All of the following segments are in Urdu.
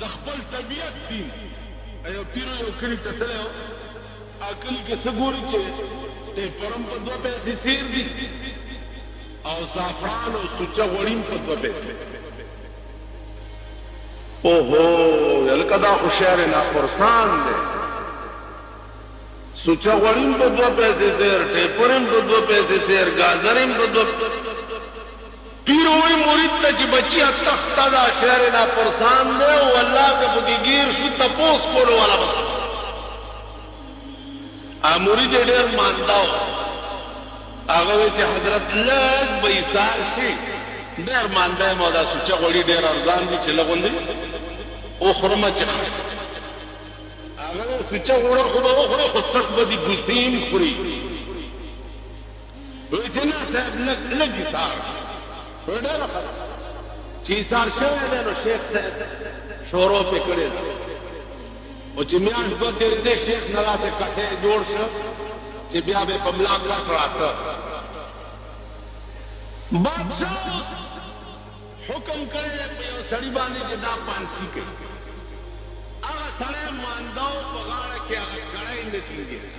د خپل طبيعت دین ایو پیرو یو کلی ته تلو اکل کې سګوري چې ته پرم په دوه پیسې سیر دي او زعفران او سوچا وړین په دوه پیسې اوهو یلکدا خوشاله نا پرسان دي سوچا وړین په دوه پیسې سیر ته پرم په دوه پیسې سیر گازریم په دوه پیروی مرید تا چی بچی تخت دا شہر نا پرسان دے و اللہ کے فقیر شو تپوس کولو والا بس مرید دیر مانداو آگوی چی حضرت لگ بیسار شی دیر مانداو مودا سوچا غوڑی دیر ارزان دی چی لگون دی او خرما چی خرم آگوی سوچا غوڑا خدا او خدا خستق بدی گسیم خوری ویچنا صاحب لگی سار ډېر خبره چې سار شوی دی نو شیخ صاحب شورو پې کړی دی او چې میاشت دوه تېرې دی شیخ نه داسې کټی جوړ شو چې بیا به یې په ملا کلک راته بادشاه حکم کړی دی په یو سړي باندې چې دا پانسي کوي هغه سړی مانداو په غاړه کې هغه کړی نه کېږي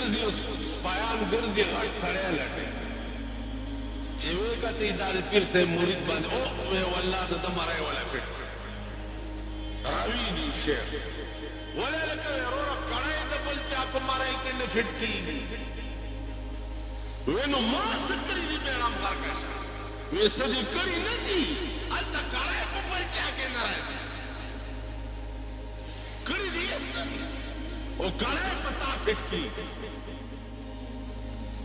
ګرځي او سپایان ګرځي غټ سړی لټي چې وې کته ادارې پیر سے مرید باندې او وې والله د مرای ولا پټ راوی دي شیخ ولا لکه ورور کړه د بل چا په مرای کې نه فټ کیږي وینو ما څکري دي بیرام کارکا وې سدي کړی نه دي الته کړه په بل چا کې نه راځي کړی دي او کړه پتا فټ کی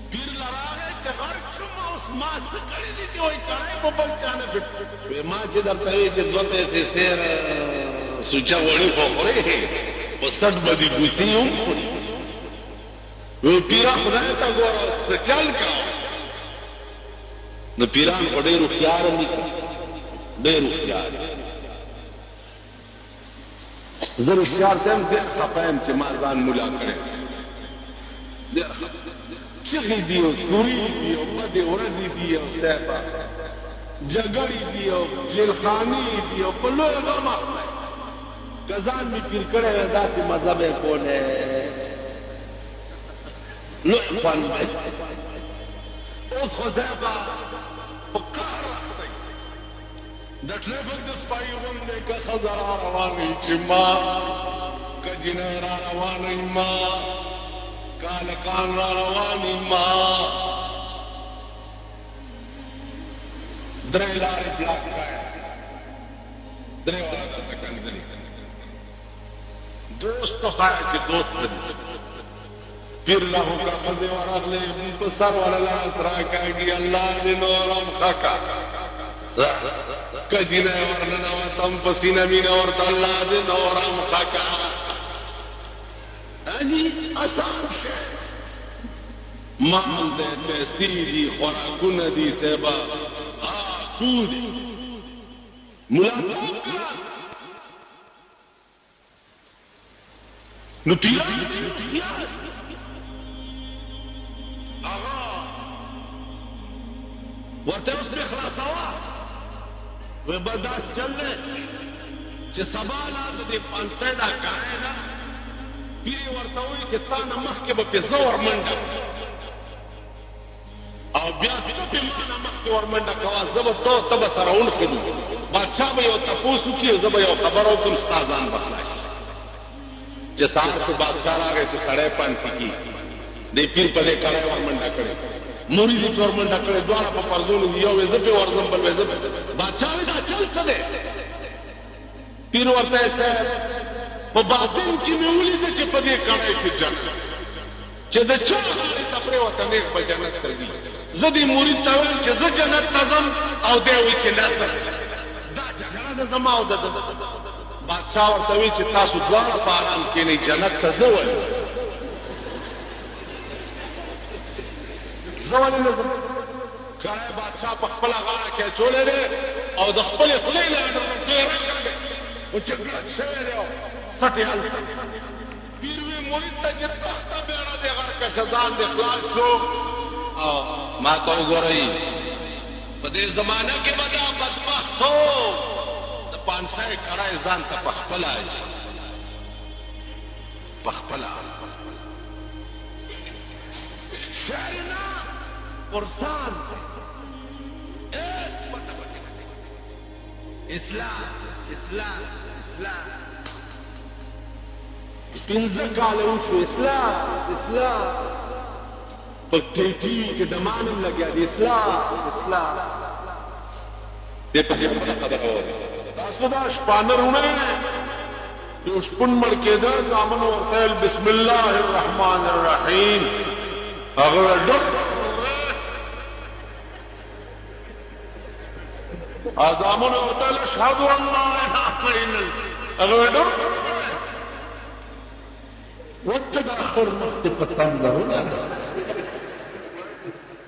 پیر لراغه چې غرق شم اوس ما څکري دي چې وای کړه په بل چا نه فټ وې ما چې درته وې چې دوته سي سیر سوچا وړي خو خوري په سټ باندې ګوسیوم وی پیرا خدای ته ګوره څه چل کا نو پیران په ډېرو خيار دي ډېرو خيار زه خيار تم دې خپایم چې مارغان مولا کړي چغې دی او سوري دی او بده ورځي دی او صاحب جګړې دی او جیلخانی دی او په لوی غما کزان می پیر کړه داسې مذهب کوله لطفاً اوس خدایبا فکر راځي د ټریفیک د سپای غونډه کا خزر رواني چې ما کجنه را رواني ما کالکان را رواني ما درې لارې بلاک کړه درې واره تکنځلي دوست تو خای چې دوست دې پیر له کا خزه ورغله په سر ولا تراکاږي الله دې نورم خکا کجینه ورننه وتم پسینه مين ورته الله دې نورم خکا اني اسان مال دې تسيدي خوراکونه دي سبا سود ملاقات نو پیر ورته اوس به خلاصوا و بداس چلنه چې سبا لا دې 500 دا کاینه پیری ورته وي چې تا نه مخکې به په زور منډه او بیا ته په معنا مخکې ور منډه کوا زب ته تب سره ونخلو بادشاہ به یو تاسو کې زب یو خبرو کوم استادان بخلای چې تاسو بادشاہ راغی چې سړی پانسی کی دې پیر په دې کړه ور منډه کړې مرید ور منډه کړې دوه په پرځونو یو وځ په ورزم بل وځ بادشاہ دا چل څه ده پیر ورته په باطن کې مې ولیدل چې په دې کړه کې جنت چې د چا غاړي تپره وته نه په جنت ته ځي زدي مرید ته ویل چې زه جنت ته ځم او دی وی چې نه دا جګړه د زما او د بادشاہ ورته وی چې تاسو دواړه په آرام کې نه جنت ته ځول زوال نه کله بادشاہ په خپل غاړه کې چولې او د خپل خلې له ډېر او جګړه شوه سټیال پیر وی مرید ته چې تخته بیره دې غر کې ځان دې خلاص شو او ما ته وګورئ په دې زمانہ کې ودا بدبخت هو د 500 کړای ځان ته پخپل آی پخپل شعرنا قرصان اسلام اسلام اسلام پنځه کال وشو اسلام اسلام په ټي ټي کې د مانم لګیا دی اسلام اسلام دې په دې خبره وره تاسو دا شپانرونه یو شپون مړ کېده ځامن ورته بسم الله الرحمن الرحیم هغه ډک ازامن ورته اشهد ان لا اله الا الله هغه ډک وڅ دا خور مخ په تندرونه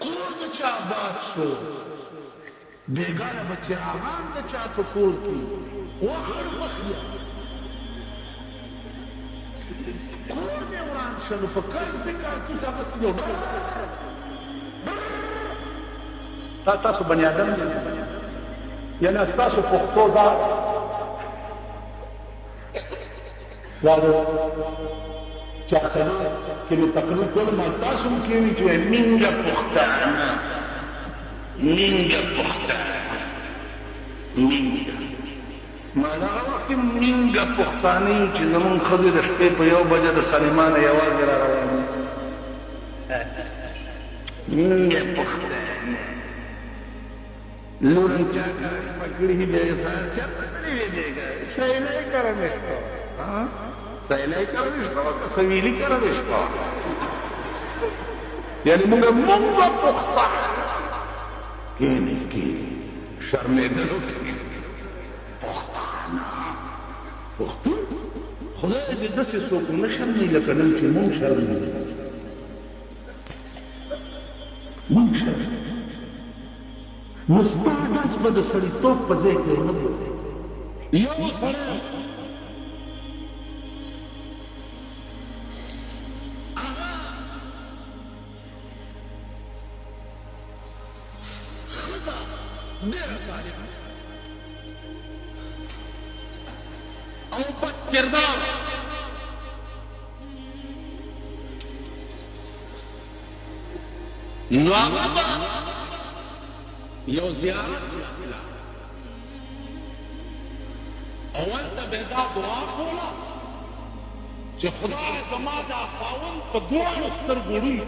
کور د چا باد شو بیگانه بچی آغان د چا په کور کې وخر مخیا کور دې وران شنو په کار دې کار کې ثابت یو تاسو بنی آدم یعنی تاسو پښتو دا چاته کې نو تقریر کول ما تاسو هم کېني چې مینګه پښتانه مینګه پښتانه مینګه ما دغه وخت مینګه پښتانه چې زمونږ ښځې د شپې په 1 بجه د سلیمانه یوازې را روانې مینګه پښتانه لون چاکر پکڑی جیسا چپتلی دیگا سیلائی کرنشتا سیلائی کرنشتا سویلی کرنشتا یعنی منگا پختا کینی کی شرمی دلو پختانا پختون خدای جی دسی سوکو نشرمی لکنم چی من شرمی من شرمی مستعدس به د سړیتوب په ځای کې نه دی یو سړی هغه ښځه ډېره ظالمه او بد کردار نو هغه یو زیارت اول ته به دا دعا کوله چې خدای زما دا خاوند په دواړو سترګو ړوند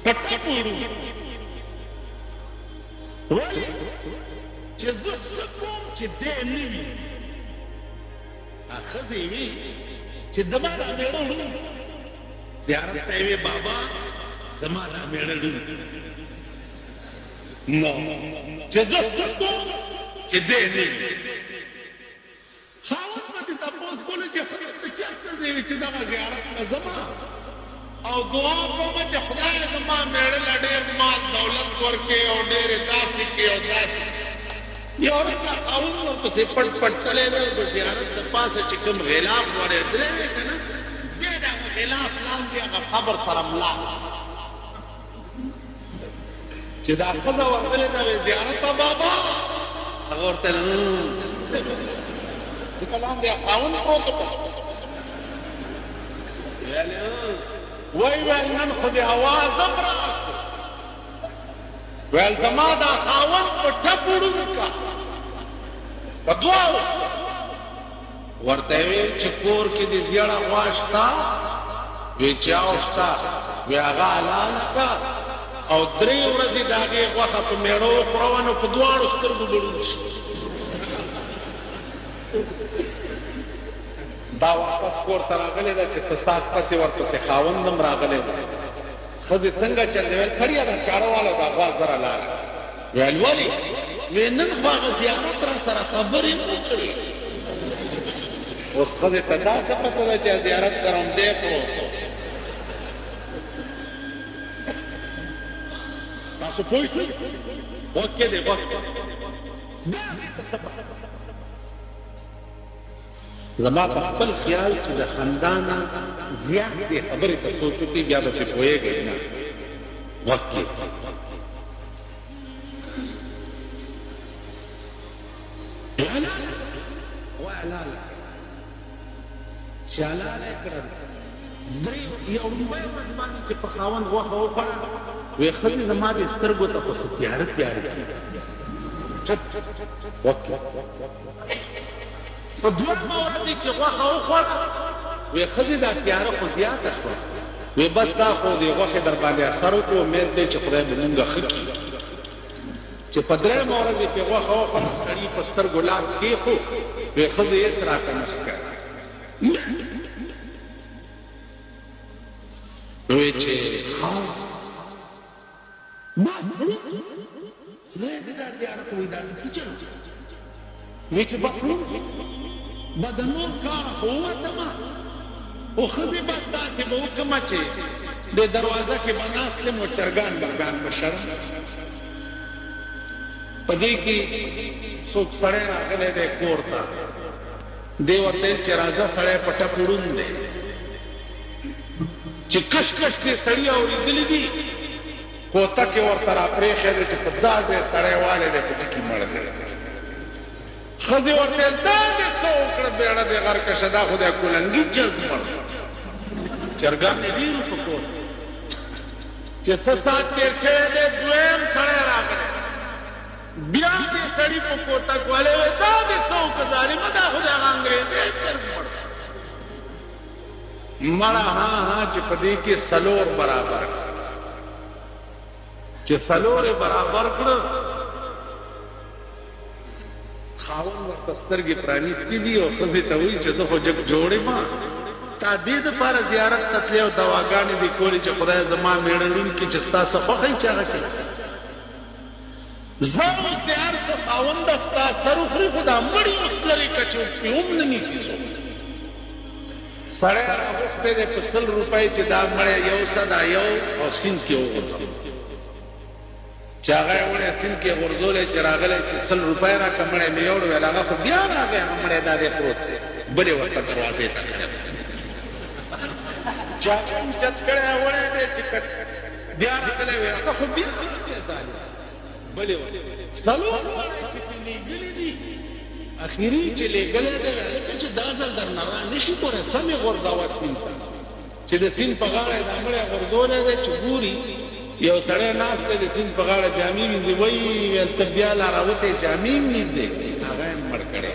په ټکو ړوند ولې چې زه څه کوم چې دی نه وي ښځې وي چې زما دا مېړه ړوند زیارت ته یې وې بابا زما دا مېړه ړوند نو چې زه څه کوم چې دی نه وي خاوند به دې تپوس کولو چې ښځه ته چېرته ځې وي چې دغه زیارت ته ځمه او دعا کومه چې خدای زما مېړه له ډېر مال دولت ورکړي او ډېرې داسې کړي او داسې یو ورځ خاوند ورپسې پټ پټ تللی دی د زیارت د پاسه چې کوم غلاف ورېدلی دی که نه دی دغه غلاف لاندې هغه قبر سره ملاس چې دا ښځه ورغلې ده وې زیارت ته بابا هغه ورته ځکه لاندې خاوند پروت وی ویل نن خو دې اواز هم راشو ویل زما دا خاوند په ټپ وړون کا په دواړو ورته یې ویل چې کور کې دې زیړه غوا شته وی چاو شته وی هغه حلاله کا او 3 ورځې د هغې غوښه په مېړه وخوروه نو په دواړو سترګو ګړون شي دا واپس کور ته راغلې ده چې څه ساس پسې ورپسې خاوند هم راغلی ده ښځې څنګه چل دی ویل خړیه ده چاړه والا دا غوا زره لاړه ویل ولې وی نن خو هغه زیارت را سره خبرې نه کړې اوس ښځې ته داسې پته ده چې زیارت سره هم دی پروت تاسو پوه شئ وخت کې دی وخت زما په خپل خیال چې د خاندانه زیات دې خبرې ته سوچ وکړي بیا به پرې پوهېږئ نه وخت کې وحلاله چې حلاله یې کړل یو لومړی ورځ باندې چې په خاوند غوښه وخوړه وی ښځې زما د سترګو ته خو څه تیاره تیاره کېږي په دویمه ورځ چې غوښه وخوړه وی ښځې دا تیاره خو زیاته شوه وی بس دا خو د غوښې در باندې اثر وکړو امید دی چې خدای به مونږ ښه کړي چې په 3مه ورځ یې پې غوښه وخوړه سړي په سترګو لاس کېښود وی ښځې هېڅ راته نه ښکاري وی چې بس خدای دې دا زیارت وی دا څه چل وی چې بس به د نور کاره خو ووتمه خو ښځې بس داسې به وکړمه چې د دروازه کې به ناست یم او چرګان برګان به شړم په دې کې څوک سړی راغلی دی کور ته دی ورته چې راځه سړی په ټپ وړون دی چې کش کش کې سړي اورېدلي دي کوتکې ورته راپرېښی دی چې په دا ځای سړی والی دی په ټکي مړ دی خزی ورته دا دې څه وکړه بیړه دې غر کشه دا خو د کولنګي چرګ مړ چرګان دې ډېر په کور چې څه سات تېر شوی دی دویم سړی راغلی بیا دې سړي په کوتک والے وی دا دې څه وکړه ظالمه دا خو د هغه انګرېزی چرګ مړ مړه ها چې په دې کې څلور برابر چې څلور برابر کړه خاون ورته سترګې پرانیستې دي او ښځې ته وایي چې زه خو جګ جوړې ما تا دې دپاره زیارت ته تلې او دواګانې دې کولې چې خدای زما مېړه ړوونکي چې ستا څه خوښوي چې هغه کوي زه اوس د هر څه خاونده ستا سر وخوري خو دا مړي اوس لرې که چې پرې هم نه نیسي څوک سړی راغوښتی دی په 100 روپۍ چې دا مړی یو څه دا یو او سیند کې وغورځوي چې هغه یې وړی سیند کې غورځولی چې راغلی چې 100 روپۍ راکړه مړی مې یوړ ویل هغه خو بیا راغی هغه مړی دا دی پروت دی بلې ورته دروازې ته چې هغه اوچت کړی وړی دی چې بیا راغلی وی هغه خو بیا بلې ورته څلور وړی چې پې لېږلي دي اخیری چې لېږلی دی هلکه چې دا ځل درنه را نشي کولی سمې غورځوه سیند ته چې د سیند په غاړه یې دا مړی غورځولی دی چې ګوري یو سړی ناست دی د سیند په غاړه جامې وینځي وایي هلته بیا لا راوتی جامې وینځي هغه یې مړ کړی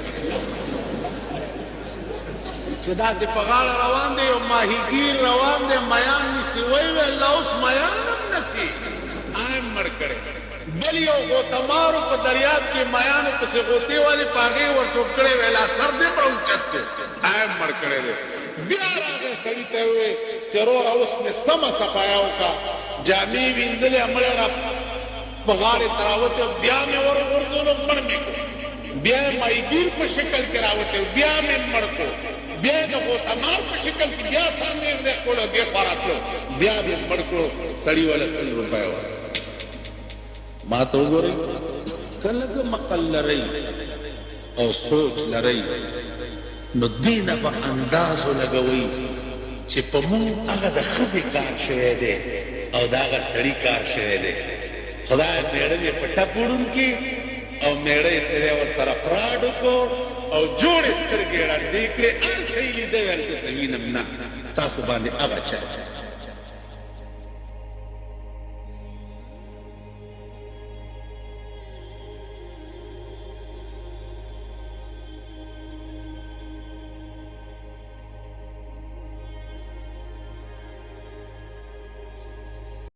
چې داسې په غاړه روان دی یو ماهیګیر روان دی میان نیسي وایي الله اوس میان هم نسي هغه یې مړ کړی بل یو غوتمارو په دریاب کې میانو پسې غوتې والې په هغې ورټوپ کړی ویلا سر دې پر اوچت دی هغه یې مړ کړی دی بیا راغی سړي ته وویل چې وروره اوس مې سمه صفایه وکړه جامې وینځلې مړی را په غاړې ته راوتی بیا مې ورغورځولو مړ مې کړو بیا یې ماهیګیر په شکل کې راوتی بیا مې مړ کړو بیا یې د غوتمار په شکل کې بیا سر مې ورې کړو دې خوا راتلو بیا مې مړ کړو سړي وله 100 روپۍ ورکړه ما ته وګورئ که لږه مقل لرئ او سوچ لرئ نو دې نه به اندازو لګوئ چې په مونږ هغه د ښځې کار شوی دی او د هغه سړي کار شوی دی خدای مېړه یې په ټپ وړونکي او مېړه یې سړی ورسره فراډ وکړو او جوړې سترګې ړندې کړې هر څه یې لیدی هلته څه وینم نه تاسو باندې ابه چا